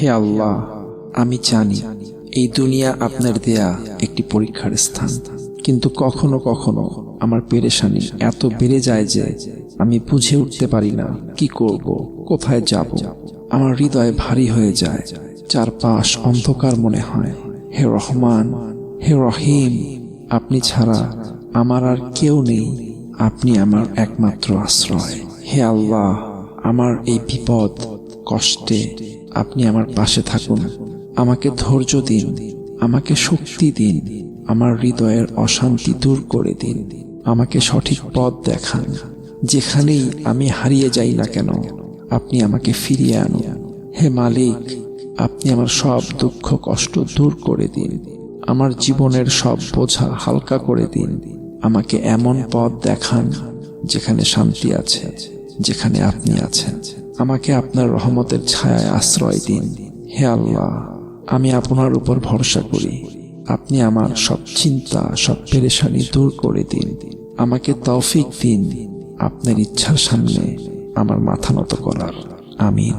হে আল্লাহ, আমি জানি এই দুনিয়া আপনার দেয়া একটি পরীক্ষার স্থান, কিন্তু কখনো কখনো আমার পেরেশানি এত বেড়ে যায় যে আমি বুঝে উঠতে পারি না কি করব, কোথায় যাব। আমার হৃদয় ভারী হয়ে যায়, চারপাশ অন্ধকার মনে হয়। হে রহমান, হে রহিম, আপনি ছাড়া আমার আর কেউ নেই, আপনি আমার একমাত্র আশ্রয়। হে আল্লাহ, আমার এই বিপদ কষ্টে আপনি আমার পাশে থাকুন। আমাকে ধৈর্য দিন, আমাকে শক্তি দিন, আমার হৃদয়ের অশান্তি দূর করে দিন। আমাকে সঠিক পথ দেখান। যেখানেই আমি হারিয়ে যাই না কেন, আপনি আমাকে ফিরিয়ে আনুন। হে মালিক, আপনি আমার সব দুঃখ কষ্ট দূর করে দিন। আমার জীবনের সব বোঝা হালকা করে দিন। আমাকে এমন পথ দেখান যেখানে শান্তি আছে, যেখানে আপনি আছেন। আমাকে আপনার রহমতের ছায়ায় আশ্রয় দিন। হে আল্লাহ, আমি আপনার উপর ভরসা করি। আপনি আমার সব চিন্তা, সব পেরেশানি দূর করে দিন। আমাকে তৌফিক দিন আপনার ইচ্ছার সামনে আমার মাথা নত করার। আমিন।